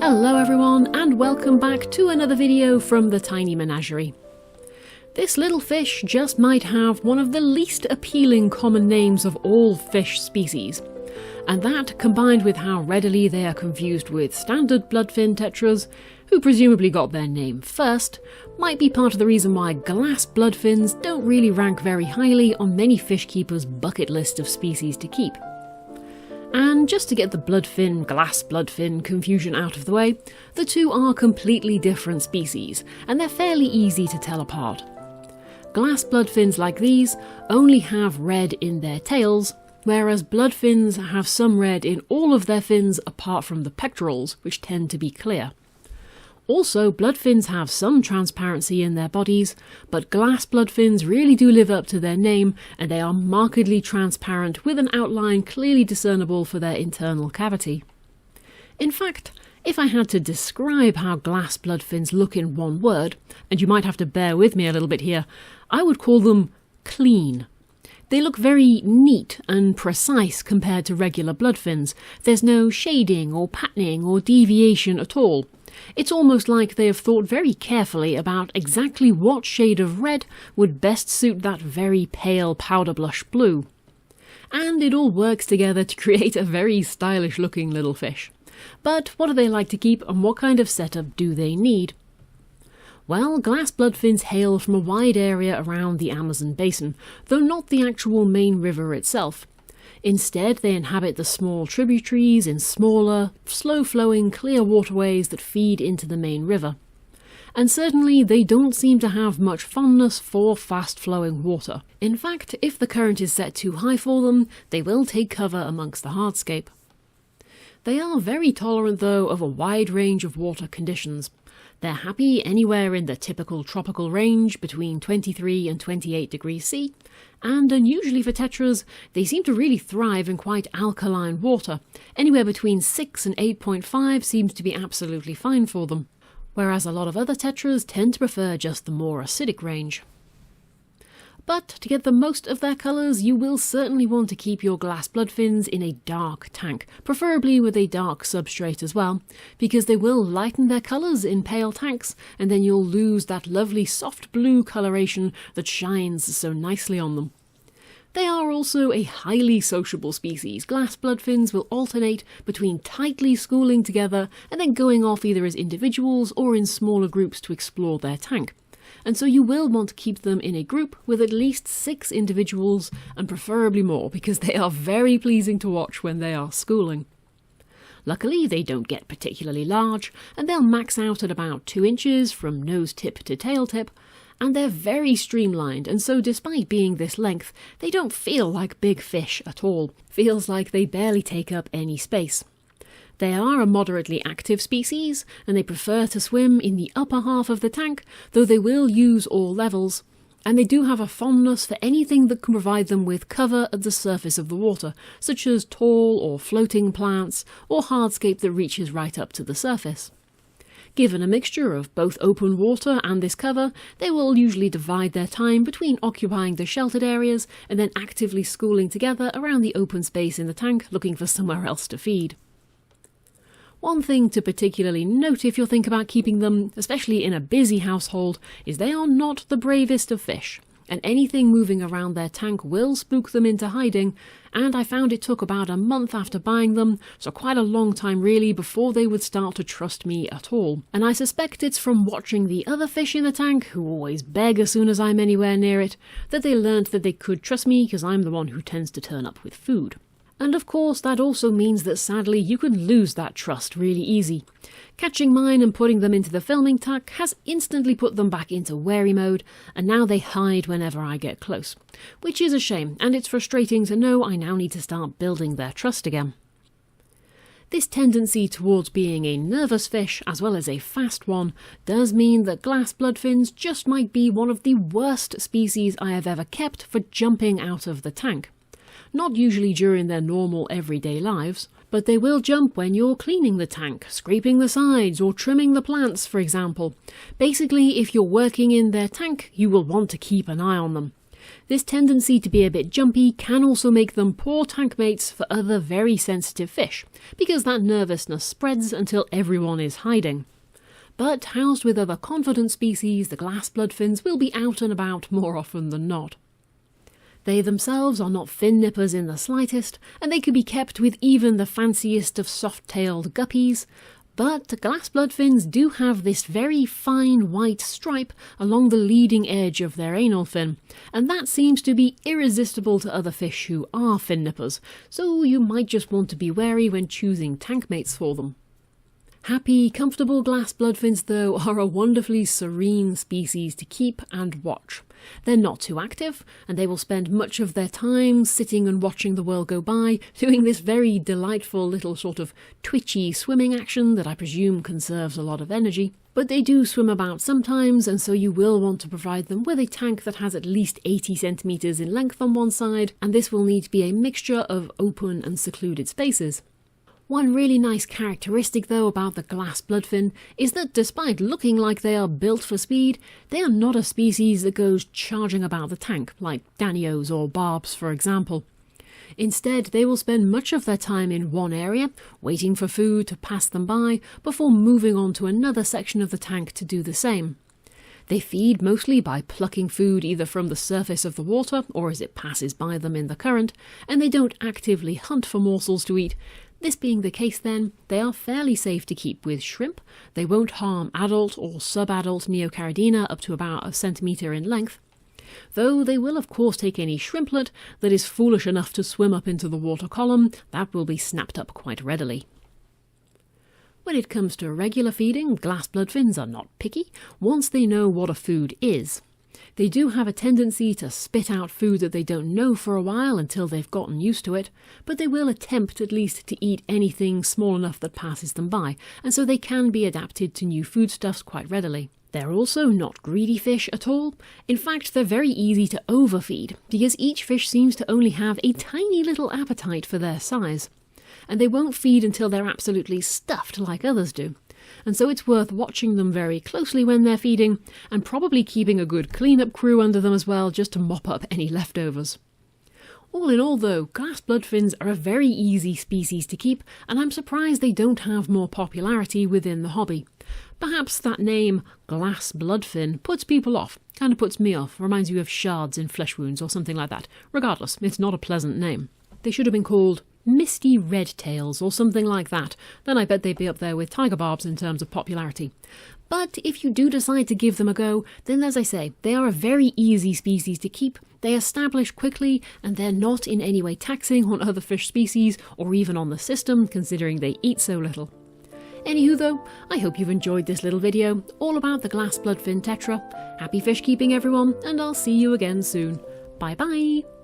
Hello everyone, and welcome back to another video from the Tiny Menagerie. This little fish just might have one of the least appealing common names of all fish species, and that, combined with how readily they are confused with standard Bloodfin Tetras, who presumably got their name first, might be part of the reason why glass bloodfins don't really rank very highly on many fish keepers' bucket list of species to keep. And just to get the bloodfin, glass bloodfin confusion out of the way, the two are completely different species, and they're fairly easy to tell apart. Glass bloodfins like these only have red in their tails, whereas bloodfins have some red in all of their fins apart from the pectorals, which tend to be clear. Also, bloodfins have some transparency in their bodies, but glass bloodfins really do live up to their name, and they are markedly transparent with an outline clearly discernible for their internal cavity. In fact, if I had to describe how glass bloodfins look in one word, and you might have to bear with me a little bit here, I would call them clean. They look very neat and precise compared to regular bloodfins. There's no shading or patterning or deviation at all. It's almost like they have thought very carefully about exactly what shade of red would best suit that very pale powder blush blue. And it all works together to create a very stylish looking little fish. But what do they like to keep, and what kind of setup do they need? Well, glass bloodfins hail from a wide area around the Amazon basin, though not the actual main river itself. Instead, they inhabit the small tributaries in smaller, slow-flowing, clear waterways that feed into the main river. And certainly, they don't seem to have much fondness for fast-flowing water. In fact, if the current is set too high for them, they will take cover amongst the hardscape. They are very tolerant, though, of a wide range of water conditions. They're happy anywhere in the typical tropical range between 23 and 28 degrees C, and unusually for tetras, they seem to really thrive in quite alkaline water. Anywhere between 6 and 8.5 seems to be absolutely fine for them, whereas a lot of other tetras tend to prefer just the more acidic range. But to get the most of their colours, you will certainly want to keep your glass bloodfins in a dark tank, preferably with a dark substrate as well, because they will lighten their colours in pale tanks, and then you'll lose that lovely soft blue coloration that shines so nicely on them. They are also a highly sociable species. Glass bloodfins will alternate between tightly schooling together and then going off either as individuals or in smaller groups to explore their tank. And so you will want to keep them in a group with at least 6 individuals, and preferably more, because they are very pleasing to watch when they are schooling. Luckily, they don't get particularly large, and they'll max out at about 2 inches from nose tip to tail tip, and they're very streamlined, and so despite being this length, they don't feel like big fish at all. Feels like they barely take up any space. They are a moderately active species, and they prefer to swim in the upper half of the tank, though they will use all levels, and they do have a fondness for anything that can provide them with cover at the surface of the water, such as tall or floating plants, or hardscape that reaches right up to the surface. Given a mixture of both open water and this cover, they will usually divide their time between occupying the sheltered areas and then actively schooling together around the open space in the tank, looking for somewhere else to feed. One thing to particularly note if you think about keeping them, especially in a busy household, is they are not the bravest of fish, and anything moving around their tank will spook them into hiding, and I found it took about a month after buying them, so quite a long time really, before they would start to trust me at all. And I suspect it's from watching the other fish in the tank, who always beg as soon as I'm anywhere near it, that they learned that they could trust me because I'm the one who tends to turn up with food. And of course that also means that sadly you could lose that trust really easy. Catching mine and putting them into the filming tuck has instantly put them back into wary mode, and now they hide whenever I get close. Which is a shame, and it's frustrating to know I now need to start building their trust again. This tendency towards being a nervous fish, as well as a fast one, does mean that glass bloodfins just might be one of the worst species I have ever kept for jumping out of the tank. Not usually during their normal everyday lives, but they will jump when you're cleaning the tank, scraping the sides or trimming the plants, for example. Basically, if you're working in their tank, you will want to keep an eye on them. This tendency to be a bit jumpy can also make them poor tank mates for other very sensitive fish, because that nervousness spreads until everyone is hiding. But housed with other confident species, the glass bloodfins will be out and about more often than not. They themselves are not fin nippers in the slightest, and they could be kept with even the fanciest of soft-tailed guppies, but glass bloodfins do have this very fine white stripe along the leading edge of their anal fin, and that seems to be irresistible to other fish who are fin nippers, so you might just want to be wary when choosing tank mates for them. Happy, comfortable glass bloodfins, though, are a wonderfully serene species to keep and watch. They're not too active, and they will spend much of their time sitting and watching the world go by, doing this very delightful little sort of twitchy swimming action that I presume conserves a lot of energy. But they do swim about sometimes, and so you will want to provide them with a tank that has at least 80 centimeters in length on one side, and this will need to be a mixture of open and secluded spaces. One really nice characteristic though about the glass bloodfin is that despite looking like they are built for speed, they are not a species that goes charging about the tank, like danios or barbs for example. Instead, they will spend much of their time in one area, waiting for food to pass them by, before moving on to another section of the tank to do the same. They feed mostly by plucking food either from the surface of the water or as it passes by them in the current, and they don't actively hunt for morsels to eat. This being the case then, they are fairly safe to keep with shrimp. They won't harm adult or subadult Neocaridina up to about a centimetre in length, though they will of course take any shrimplet that is foolish enough to swim up into the water column. That will be snapped up quite readily. When it comes to regular feeding, glass bloodfins are not picky once they know what a food is. They do have a tendency to spit out food that they don't know for a while until they've gotten used to it, but they will attempt at least to eat anything small enough that passes them by, and so they can be adapted to new foodstuffs quite readily. They're also not greedy fish at all. In fact, they're very easy to overfeed, because each fish seems to only have a tiny little appetite for their size, and they won't feed until they're absolutely stuffed like others do. And so it's worth watching them very closely when they're feeding, and probably keeping a good cleanup crew under them as well, just to mop up any leftovers. All in all though, glass bloodfins are a very easy species to keep, and I'm surprised they don't have more popularity within the hobby. Perhaps that name, glass bloodfin, puts people off, kind of puts me off, reminds you of shards in flesh wounds or something like that. Regardless, it's not a pleasant name. They should have been called misty red tails or something like that, then I bet they'd be up there with tiger barbs in terms of popularity. But if you do decide to give them a go, then as I say, they are a very easy species to keep. They establish quickly, and they're not in any way taxing on other fish species or even on the system, considering they eat so little. Anywho though, I hope you've enjoyed this little video all about the glass bloodfin tetra. Happy fish keeping everyone, and I'll see you again soon. Bye bye!